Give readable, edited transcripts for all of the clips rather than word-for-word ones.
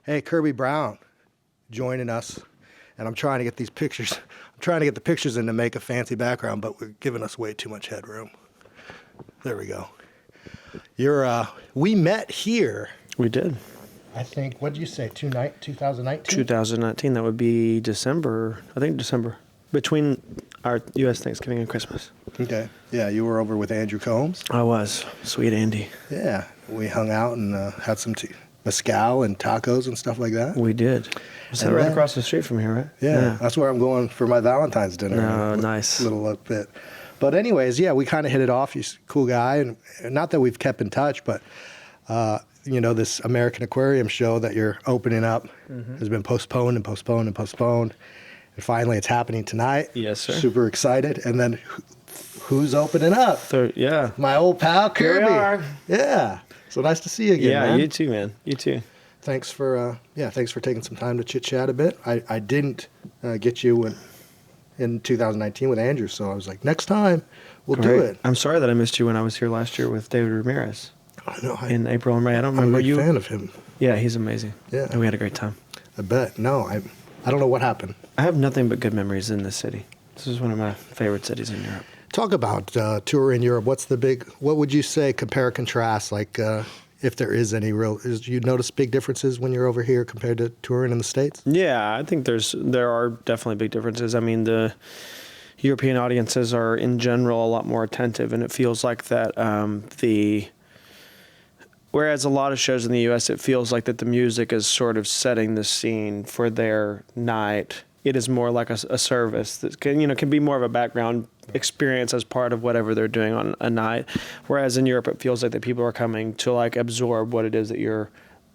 Hey, Kirby Brown joining us, and I'm trying to get these pictures. I'm trying to get the pictures in to make a fancy background, but we're giving us way too much headroom. There we go. We met here. We did. I think, what did you say, 2019? 2019, that would be December, I think December, between our U.S. Thanksgiving and Christmas. Okay. Yeah, you were over with Andrew Combs. I was. Sweet Andy. Yeah, we hung out and had some mezcal and tacos and stuff like that. We did. Was that right across the street from here, right? Yeah, that's where I'm going for my Valentine's dinner. Oh, nice. Little bit. But anyways, yeah, we kind of hit it off. He's a cool guy. And not that we've kept in touch, but, this American Aquarium show that you're opening up has been postponed and postponed and postponed. And finally, it's happening tonight. Yes, sir. Super excited. And then who's opening up? Yeah. My old pal, Kirby. Here we are. Yeah. So nice to see you again, man. You too, man. You too. Thanks for taking some time to chit-chat a bit. I didn't get you in 2019 with Andrew, so I was like, next time we'll do it. I'm sorry that I missed you when I was here last year with David Ramirez. I know. In April and May. I don't remember I'm a you. fan of him. Yeah, he's amazing. Yeah. And we had a great time. I bet. No, I don't know what happened. I have nothing but good memories in this city. This is one of my favorite cities in Europe. Talk about tour in Europe. What would you say, compare, contrast, like if there is any you notice big differences when you're over here compared to touring in the States? Yeah, I think there are definitely big differences. I mean, the European audiences are in general a lot more attentive, and it feels like that whereas a lot of shows in the U.S., it feels like that the music is sort of setting the scene for their night. It is more like a service that can be more of a background experience as part of whatever they're doing on a night. Whereas in Europe, it feels like that people are coming to like absorb what it is that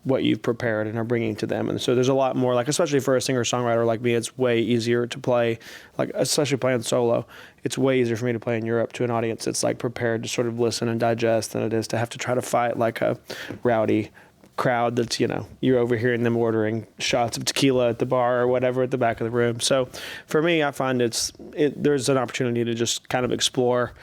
what you've prepared and are bringing to them. And so there's a lot more, like, especially for a singer-songwriter like me, it's way easier to play, like, especially playing solo. It's way easier for me to play in Europe to an audience that's like prepared to sort of listen and digest than it is to have to try to fight like a rowdy crowd that's, you're overhearing them ordering shots of tequila at the bar or whatever at the back of the room. So for me, I find there's an opportunity to just kind of explore,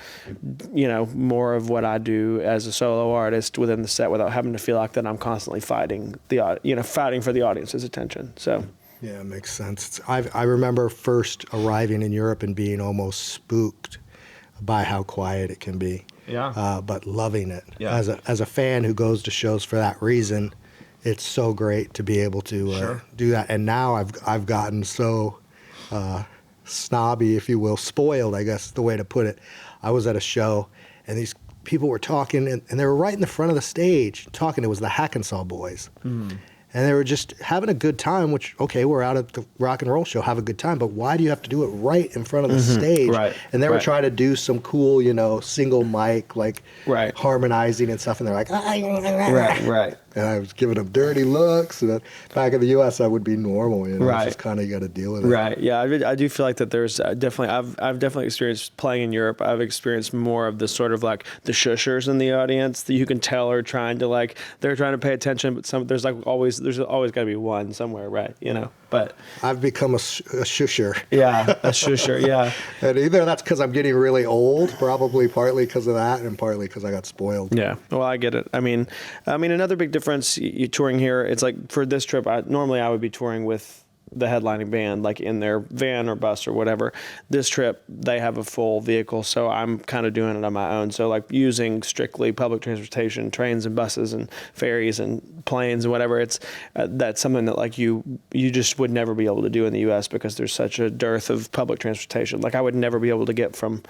more of what I do as a solo artist within the set without having to feel like that I'm constantly fighting for the audience's attention. So. Yeah, it makes sense. I remember first arriving in Europe and being almost spooked by how quiet it can be. Yeah. But loving it. Yeah. As a fan who goes to shows for that reason, it's so great to be able to do that. And now I've gotten so snobby, if you will, spoiled, I guess the way to put it. I was at a show and these people were talking and they were right in the front of the stage talking. It was the Hackensaw Boys. Mm. And they were just having a good time, which, okay, we're out at the rock and roll show, have a good time, but why do you have to do it right in front of the stage? Right. And they were trying to do some cool, single mic, like harmonizing and stuff, and they're like, right. And I was giving them dirty looks. And back in the U.S., I would be normal, Right. It's just kind of, you got to deal with it. Right, yeah, I do feel like that there's definitely, I've definitely experienced playing in Europe. I've experienced more of the sort of like the shushers in the audience that you can tell are trying to they're trying to pay attention, but there's always got to be one somewhere, right, But I've become a shusher. Yeah, a shusher, yeah. And either that's because I'm getting really old, probably partly because of that, and partly because I got spoiled. Yeah, well, I get it. I mean, another big difference, you touring here, it's like for this trip, normally I would be touring with the headlining band, like in their van or bus or whatever. This trip, they have a full vehicle, so I'm kind of doing it on my own. So like using strictly public transportation, trains and buses and ferries and planes and whatever, it's that's something that like you just would never be able to do in the U.S. because there's such a dearth of public transportation. Like I would never be able to get from,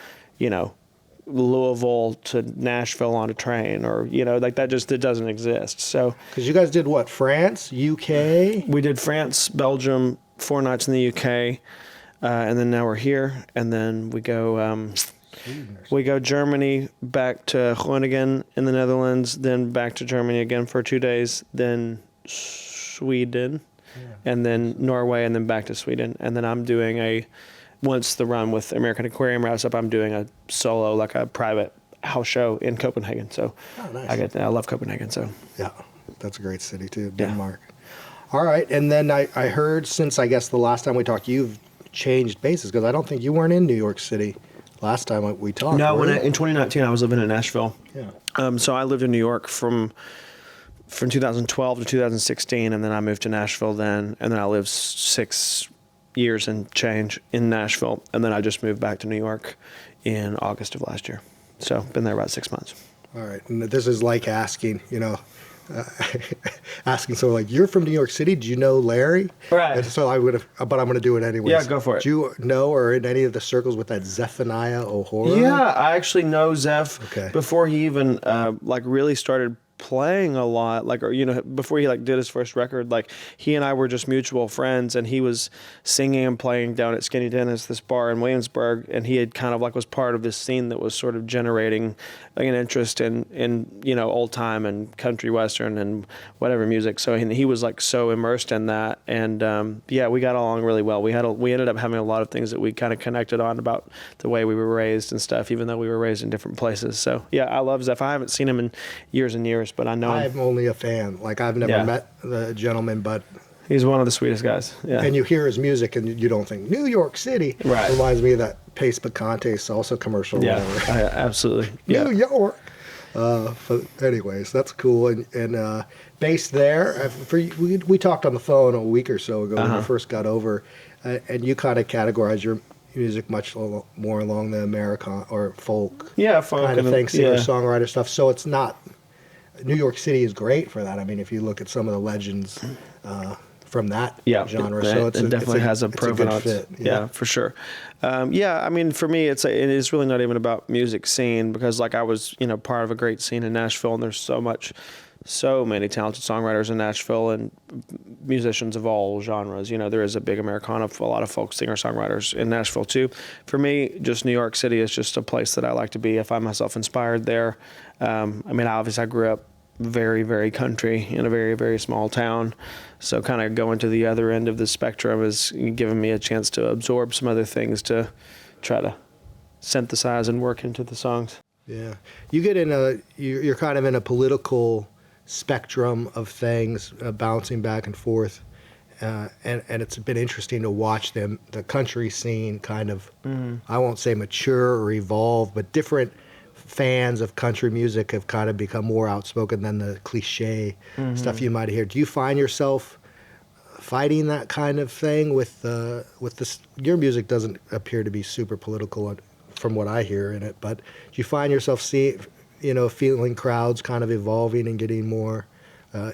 Louisville to Nashville on a train or, like that it doesn't exist. So, because you guys did what? France, UK? We did France, Belgium, 4 nights in the UK. And then now we're here. And then we go Germany, back to Groningen in the Netherlands, then back to Germany again for 2 days, then Sweden, and then Norway, and then back to Sweden. And then I'm doing once the run with American Aquarium wraps up, I'm doing a solo, like a private house show in Copenhagen. So nice. I love Copenhagen. So yeah, that's a great city too, Denmark. Yeah. All right, and then I heard since I guess the last time we talked, you've changed bases because I don't think you weren't in New York City last time we talked. No, in 2019 I was living in Nashville. Yeah. So I lived in New York from from 2012 to 2016, and then I moved to Nashville then, and then I lived 6 years and change in Nashville, and then I just moved back to New York in August of last year. So been there about 6 months. All right, and this is like asking, asking someone like, "You're from New York City. Do you know Larry?" Right. And so I would have, but I'm going to do it anyways. Yeah, go for it. Do you know or in any of the circles with that Zephaniah O'Hora? Yeah, I actually know Zeph Okay. before he even really started playing a lot, before he did his first record. Like, he and I were just mutual friends, and he was singing and playing down at Skinny Dennis, this bar in Williamsburg, and he had kind of was part of this scene that was sort of generating an interest in old time and country western and whatever music. So he was so immersed in that, and we got along really well. We ended up having a lot of things that we kind of connected on about the way we were raised and stuff, even though we were raised in different places. So yeah, I love Zeph. I haven't seen him in years and years, but I know him. I'm only a fan. I've never met the gentleman, but He's one of the sweetest guys. Yeah. and you hear his music and you don't think New York City. Right. Reminds me of that Pace Picante salsa commercial. Or Yeah, whatever. absolutely. Yeah. New York. But anyways, that's cool. And based there, we talked on the phone a week or so ago when we first got over, and you kind of categorize your music much more along the American or folk Folk kind of thing, yeah. singer-songwriter stuff. So it's not, New York City is great for that. I mean, if you look at some of the legends from that genre, so it definitely has a provenance. fit. Yeah, for sure. I mean, for me, it is really not even about music scene, because I was part of a great scene in Nashville, and there's so many talented songwriters in Nashville and musicians of all genres. There is a big Americana, a lot of folk singer-songwriters in Nashville too. For me, just New York City is just a place that I like to be. I find myself inspired there. I mean, obviously I grew up very, very country in a very, very small town. So kind of going to the other end of the spectrum is giving me a chance to absorb some other things to try to synthesize and work into the songs. Yeah. You get you're kind of in a political spectrum of things, bouncing back and forth. And it's been interesting to watch the country scene kind of, I won't say mature or evolve, but different fans of country music have kind of become more outspoken than the cliche stuff you might hear. Do you find yourself fighting that kind of thing with this? Your music doesn't appear to be super political from what I hear in it, but do you find yourself feeling crowds kind of evolving and getting more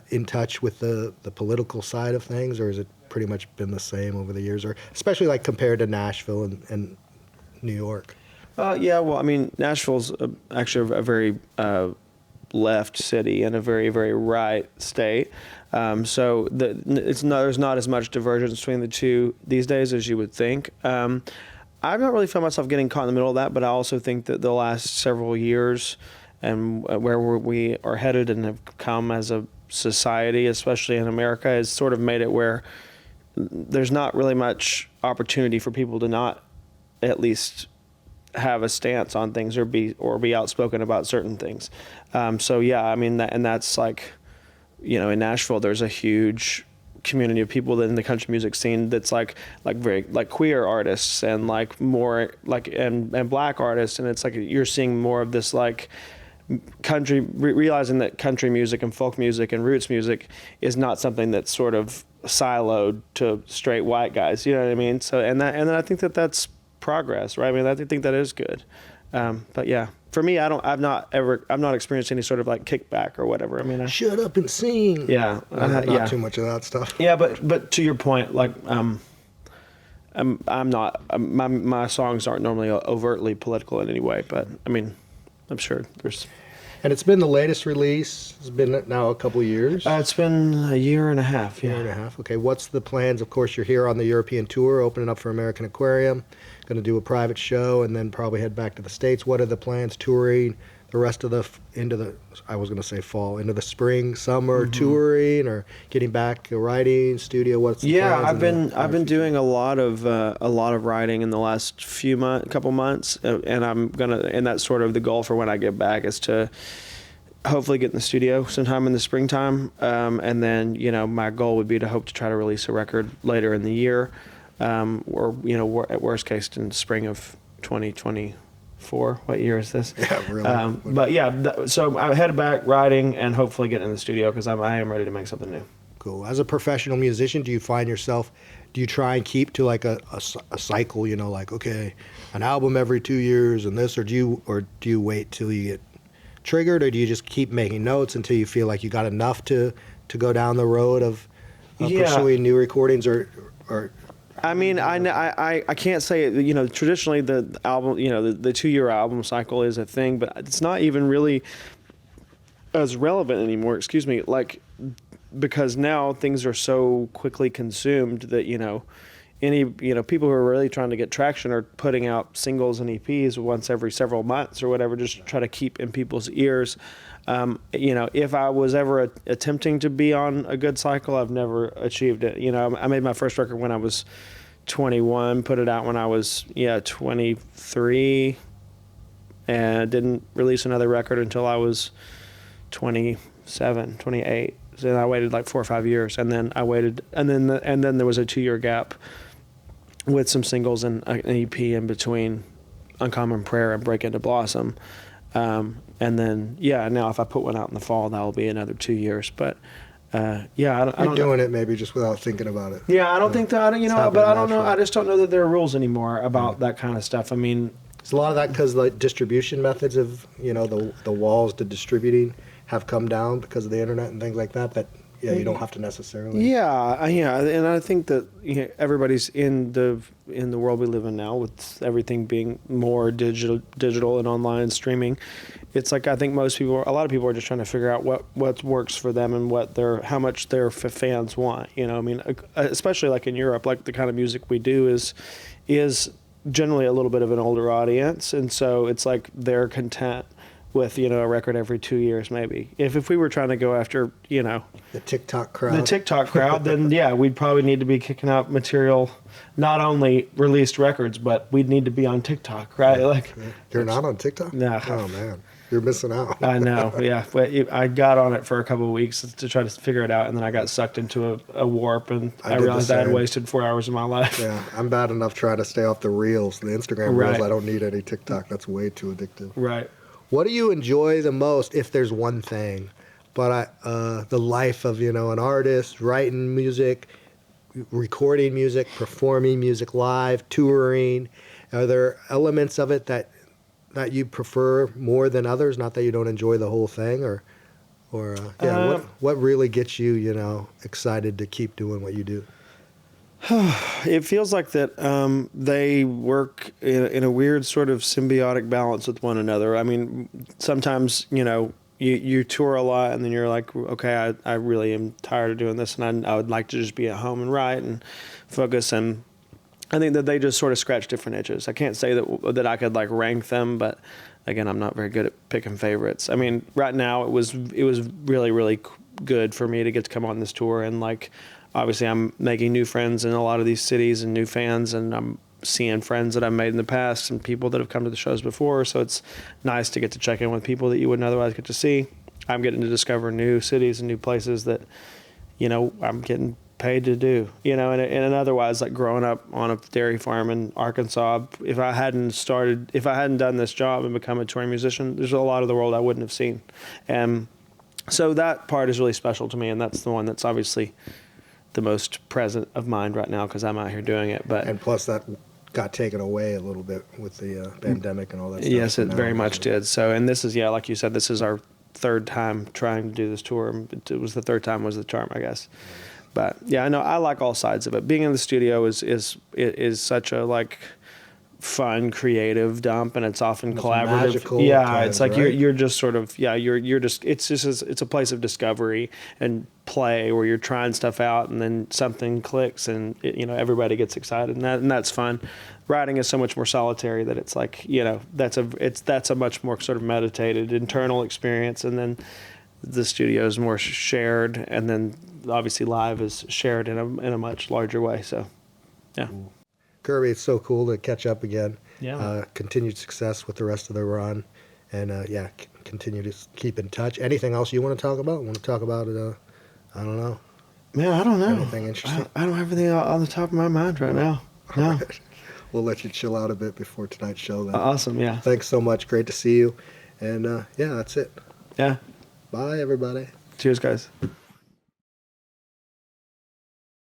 in touch with the political side of things, or has it pretty much been the same over the years, or especially compared to Nashville and New York? Well, I mean, Nashville's actually a very left city and a very, very right state. So there's not as much divergence between the two these days as you would think. I've not really found myself getting caught in the middle of that, but I also think that the last several years and where we are headed and have come as a society, especially in America, has sort of made it where there's not really much opportunity for people to not at least have a stance on things or be outspoken about certain things. I mean, that's in Nashville, there's a huge community of people in the country music scene that's very queer artists and more and black artists, and it's you're seeing more of this country, realizing that country music and folk music and roots music is not something that's sort of siloed to straight white guys. You know what I mean? So and then I think that's progress, right? I mean, I think that is good. But yeah, for me, I've not experienced any sort of kickback or whatever. I mean, shut up and sing. Yeah, not too much of that stuff. Yeah, but to your point, I'm not. My songs aren't normally overtly political in any way, but I mean, I'm sure there's. And it's been the latest release. It's been now a couple of years. It's been a year and a half. Yeah. Year and a half. Okay. What's the plans? Of course, you're here on the European tour, opening up for American Aquarium. Going to do a private show and then probably head back to the States. What are the plans? Touring the rest of into the spring, summer, touring, or getting back to writing studio? What's the plans? I've been doing a lot of writing in the last couple months, and that's sort of the goal for when I get back is to hopefully get in the studio sometime in the springtime, and then my goal would be to hope to try to release a record later in the year, or at worst case in the spring of 2024. 4. What year is this? Yeah, really. But yeah, so I'm headed back writing and hopefully getting in the studio because I am ready to make something new. Cool. As a professional musician, do you find yourself, do you try and keep to like a cycle, you know, like, okay, an album every 2 years and this, or do you wait till you get triggered, or do you just keep making notes until you feel like you got enough to go down the road of pursuing new recordings, or I mean, I can't say it, you know, traditionally the album, you know, the 2-year album cycle is a thing, but it's not even really as relevant anymore, excuse me, like, because now things are so quickly consumed that, you know, people who are really trying to get traction are putting out singles and EPs once every several months or whatever, just to try to keep in people's ears. You know, if I was ever attempting to be on a good cycle, I've never achieved it. You know, I made my first record when I was 21, put it out when I was 23, and didn't release another record until I was 27, 28. So I waited like 4 or 5 years, and then I waited, and then there was a 2-year gap with some singles and an EP in between Uncommon Prayer and Break Into Blossom. And then, now if I put one out in the fall, that'll be another 2 years. But, I don't you're doing it maybe just without thinking about it. Yeah, I don't think that, you know, but I don't know. I just don't know that there are rules anymore about that kind of stuff. I mean, it's a lot of that because the distribution methods of, you know, the walls to distributing have come down because of the internet and things like that, you don't have to necessarily. Yeah, and I think that, you know, everybody's in the world we live in now, with everything being more digital and online streaming. It's like, I think a lot of people are just trying to figure out what works for them and how much their fans want. You know, I mean, especially like in Europe, like the kind of music we do is generally a little bit of an older audience, and so it's like they're content with, you know, a record every 2 years maybe. If we were trying to go after, you know, the TikTok crowd, then we'd probably need to be kicking out material, not only released records, but we'd need to be on TikTok, right? Like, you're not on TikTok? No. Oh man, you're missing out. I know, yeah. But I got on it for a couple of weeks to try to figure it out, and then I got sucked into a warp, and I realized I had wasted 4 hours of my life. Yeah, I'm bad enough trying to stay off the reels, the Instagram reels. I don't need any TikTok. That's way too addictive. Right. What do you enjoy the most, if there's one thing? But the life of, you know, an artist, writing music, recording music, performing music live, touring. Are there elements of it that you prefer more than others? Not that you don't enjoy the whole thing, what really gets you, you know, excited to keep doing what you do? It feels like that they work in a weird sort of symbiotic balance with one another. I mean, sometimes, you know, you tour a lot and then you're like, okay, I really am tired of doing this, and I would like to just be at home and write and focus. And I think that they just sort of scratch different itches. I can't say that I could like rank them, but again, I'm not very good at picking favorites. I mean, right now it was really, really good for me to get to come on this tour, and like, obviously, I'm making new friends in a lot of these cities and new fans, and I'm seeing friends that I've made in the past and people that have come to the shows before. So it's nice to get to check in with people that you wouldn't otherwise get to see. I'm getting to discover new cities and new places that, you know, I'm getting paid to do. You know, and otherwise, like growing up on a dairy farm in Arkansas, if I hadn't done this job and become a touring musician, there's a lot of the world I wouldn't have seen. And so that part is really special to me, and that's the one that's obviously the most present of mind right now because I'm out here doing it. And plus that got taken away a little bit with the pandemic and all that stuff. Yes, it very much did. So, and this is, like you said, this is our third time trying to do this tour. It was the third time was the charm, I guess. But yeah, I know I like all sides of it. Being in the studio is such a like fun, creative dump, and it's often collaborative. It's like right? you're just sort of it's a place of discovery and play where you're trying stuff out, and then something clicks, and everybody gets excited, and that's fun. Writing is so much more solitary that it's like that's a much more sort of meditated internal experience, and then the studio is more shared, and then obviously live is shared in a much larger way. So, yeah. Cool. Kirby, it's so cool to catch up again. Yeah. Continued success with the rest of the run, and continue to keep in touch. Anything else you want to talk about? Want to talk about it? I don't know. Man, I don't know. Anything interesting? I don't have anything on the top of my mind right now. No. Right. we'll let you chill out a bit before tonight's show then. Awesome. Yeah. Thanks so much. Great to see you. And yeah, that's it. Yeah. Bye, everybody. Cheers, guys.